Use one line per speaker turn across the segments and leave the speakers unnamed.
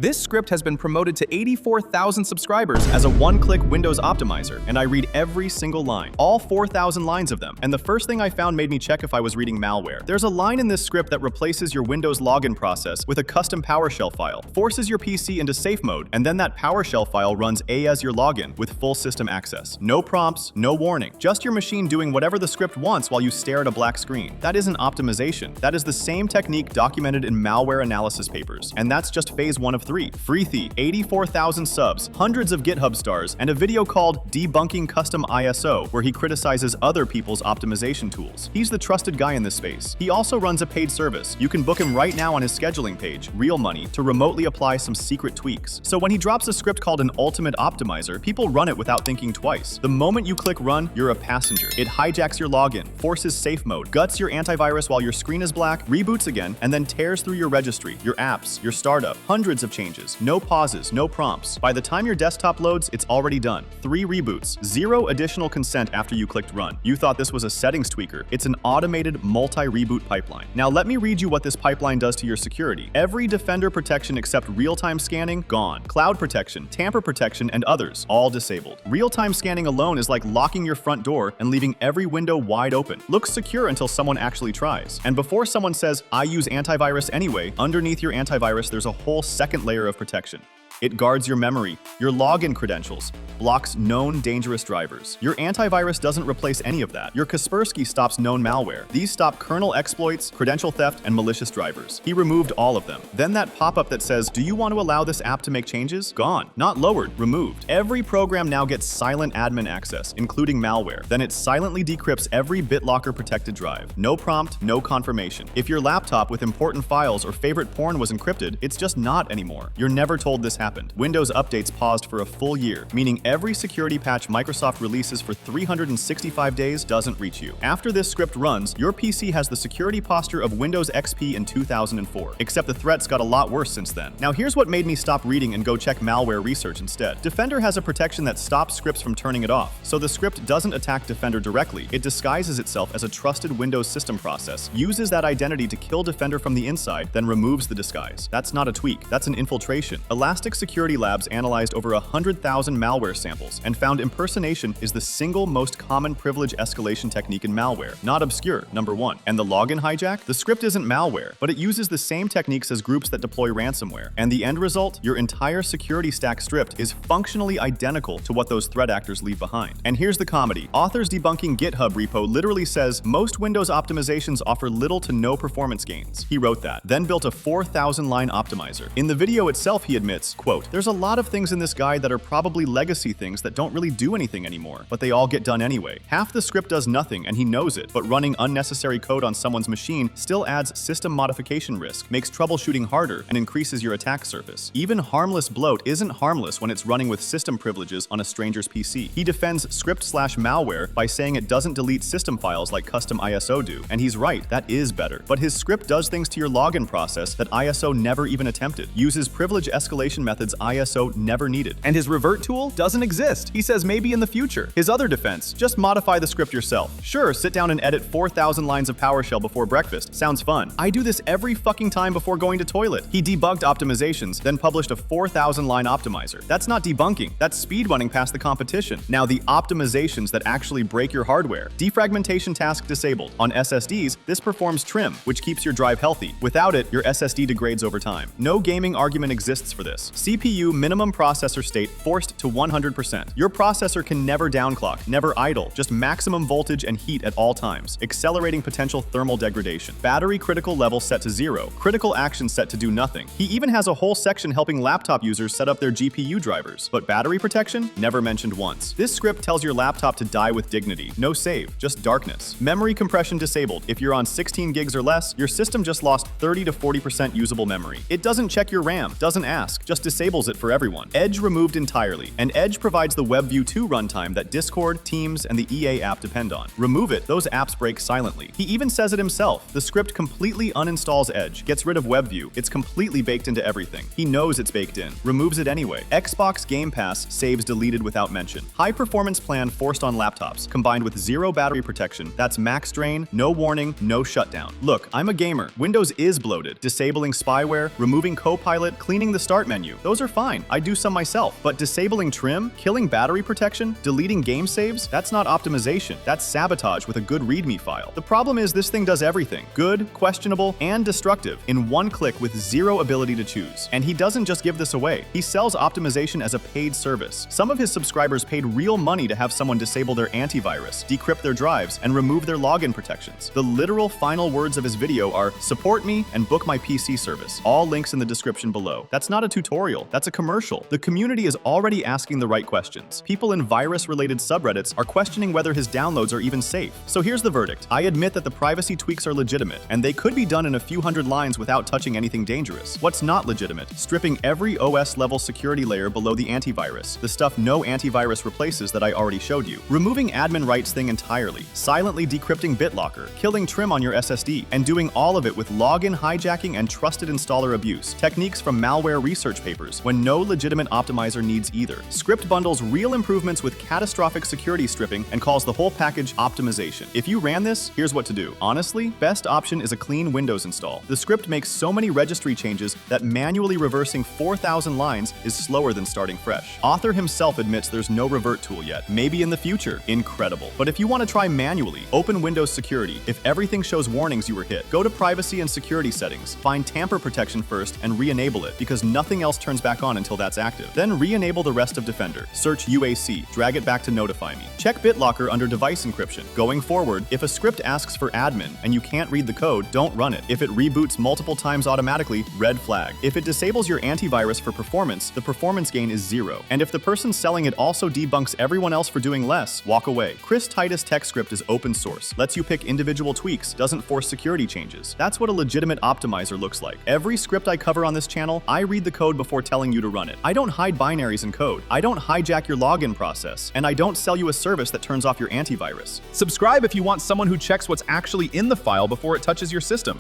This script has been promoted to 84,000 subscribers as a one-click Windows optimizer, and I read every single line, all 4,000 lines of them. And the first thing I found made me check if I was reading malware. There's a line in this script that replaces your Windows login process with a custom PowerShell file, forces your PC into safe mode, and then that PowerShell file runs as your login with full system access. No prompts, no warning, just your machine doing whatever the script wants while you stare at a black screen. That isn't optimization. That is the same technique documented in malware analysis papers. And that's just phase 1 of 3. Freethy, 84,000 subs, hundreds of GitHub stars, and a video called Debunking Custom ISO where he criticizes other people's optimization tools. He's the trusted guy in this space. He also runs a paid service. You can book him right now on his scheduling page, Real Money, to remotely apply some secret tweaks. So when he drops a script called an ultimate optimizer, people run it without thinking twice. The moment you click run, you're a passenger. It hijacks your login, forces safe mode, guts your antivirus while your screen is black, reboots again, and then tears through your registry, your apps, your startup. Hundreds of changes, no pauses, no prompts. By the time your desktop loads, it's already done. 3 reboots, 0 additional consent after you clicked run. You thought this was a settings tweaker. It's an automated multi-reboot pipeline. Now let me read you what this pipeline does to your security. Every Defender protection except real-time scanning, gone. Cloud protection, tamper protection, and others, all disabled. Real-time scanning alone is like locking your front door and leaving every window wide open. Looks secure until someone actually tries. And before someone says, I use antivirus anyway, underneath your antivirus there's a whole second layer of protection. It guards your memory, your login credentials, blocks known dangerous drivers. Your antivirus doesn't replace any of that. Your Kaspersky stops known malware. These stop kernel exploits, credential theft, and malicious drivers. He removed all of them. Then that pop-up that says, do you want to allow this app to make changes? Gone. Not lowered, removed. Every program now gets silent admin access, including malware. Then it silently decrypts every BitLocker protected drive. No prompt, no confirmation. If your laptop with important files or favorite porn was encrypted, it's just not anymore. You're never told this happened. Windows updates paused for a full year, meaning every security patch Microsoft releases for 365 days doesn't reach you. After this script runs, your PC has the security posture of Windows XP in 2004, except the threats got a lot worse since then. Now here's what made me stop reading and go check malware research instead. Defender has a protection that stops scripts from turning it off, so the script doesn't attack Defender directly. It disguises itself as a trusted Windows system process, uses that identity to kill Defender from the inside, then removes the disguise. That's not a tweak, that's an infiltration. Elastic Security Labs analyzed over 100,000 malware samples and found impersonation is the single most common privilege escalation technique in malware. Not obscure, number 1. And the login hijack? The script isn't malware, but it uses the same techniques as groups that deploy ransomware. And the end result? Your entire security stack stripped is functionally identical to what those threat actors leave behind. And here's the comedy. Authors Debunking GitHub repo literally says most Windows optimizations offer little to no performance gains. He wrote that, then built a 4,000-line optimizer. In the video itself, he admits, quote, there's a lot of things in this guide that are probably legacy things that don't really do anything anymore, but they all get done anyway. Half the script does nothing and he knows it, but running unnecessary code on someone's machine still adds system modification risk, makes troubleshooting harder, and increases your attack surface. Even harmless bloat isn't harmless when it's running with system privileges on a stranger's PC. He defends script/malware by saying it doesn't delete system files like custom ISO do, and he's right, that is better. But his script does things to your login process that ISO never even attempted, uses privilege escalation methods ISO never needed. And his revert tool doesn't exist. He says maybe in the future. His other defense, just modify the script yourself. Sure, sit down and edit 4,000 lines of PowerShell before breakfast. Sounds fun. I do this every fucking time before going to toilet. He debugged optimizations, then published a 4,000-line optimizer. That's not debunking. That's speedrunning past the competition. Now the optimizations that actually break your hardware. Defragmentation task disabled. On SSDs, this performs trim, which keeps your drive healthy. Without it, your SSD degrades over time. No gaming argument exists for this. CPU minimum processor state forced to 100%. Your processor can never downclock, never idle, just maximum voltage and heat at all times, accelerating potential thermal degradation. Battery critical level set to 0, critical action set to do nothing. He even has a whole section helping laptop users set up their GPU drivers, but battery protection? Never mentioned once. This script tells your laptop to die with dignity. No save, just darkness. Memory compression disabled. If you're on 16 gigs or less, your system just lost 30 to 40% usable memory. It doesn't check your RAM, doesn't ask, just disables it for everyone. Edge removed entirely, and Edge provides the WebView 2 runtime that Discord, Teams, and the EA app depend on. Remove it, those apps break silently. He even says it himself. The script completely uninstalls Edge, gets rid of WebView. It's completely baked into everything. He knows it's baked in, removes it anyway. Xbox Game Pass saves deleted without mention. High performance plan forced on laptops, combined with zero battery protection. That's max drain, no warning, no shutdown. Look, I'm a gamer. Windows is bloated. Disabling spyware, removing Copilot, cleaning the start menu. Those are fine. I do some myself. But disabling trim, killing battery protection, deleting game saves, that's not optimization. That's sabotage with a good README file. The problem is this thing does everything. Good, questionable, and destructive in one click with zero ability to choose. And he doesn't just give this away. He sells optimization as a paid service. Some of his subscribers paid real money to have someone disable their antivirus, decrypt their drives, and remove their login protections. The literal final words of his video are, "Support me and book my PC service." All links in the description below. That's not a tutorial, that's a commercial. The community is already asking the right questions. People in virus-related subreddits are questioning whether his downloads are even safe. So here's the verdict. I admit that the privacy tweaks are legitimate, and they could be done in a few hundred lines without touching anything dangerous. What's not legitimate? Stripping every OS-level security layer below the antivirus, the stuff no antivirus replaces that I already showed you. Removing admin rights thing entirely, silently decrypting BitLocker, killing trim on your SSD, and doing all of it with login hijacking and trusted installer abuse. Techniques from malware research papers, when no legitimate optimizer needs either. Script bundles real improvements with catastrophic security stripping and calls the whole package optimization. If you ran this, here's what to do. Honestly, best option is a clean Windows install. The script makes so many registry changes that manually reversing 4,000 lines is slower than starting fresh. Author himself admits there's no revert tool yet. Maybe in the future. Incredible. But if you want to try manually, open Windows Security. If everything shows warnings you were hit, go to Privacy and Security Settings. Find Tamper Protection first and re-enable it, because nothing else turns back on until that's active. Then re-enable the rest of Defender. Search UAC. Drag it back to Notify Me. Check BitLocker under Device Encryption. Going forward, if a script asks for admin and you can't read the code, don't run it. If it reboots multiple times automatically, red flag. If it disables your antivirus for performance, the performance gain is 0. And if the person selling it also debunks everyone else for doing less, walk away. Chris Titus TechScript is open source, lets you pick individual tweaks, doesn't force security changes. That's what a legitimate optimizer looks like. Every script I cover on this channel, I read the code before telling you to run it. I don't hide binaries in code. I don't hijack your login process. And I don't sell you a service that turns off your antivirus.
Subscribe if you want someone who checks what's actually in the file before it touches your system.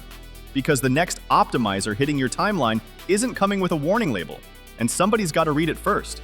Because the next optimizer hitting your timeline isn't coming with a warning label, and somebody's got to read it first.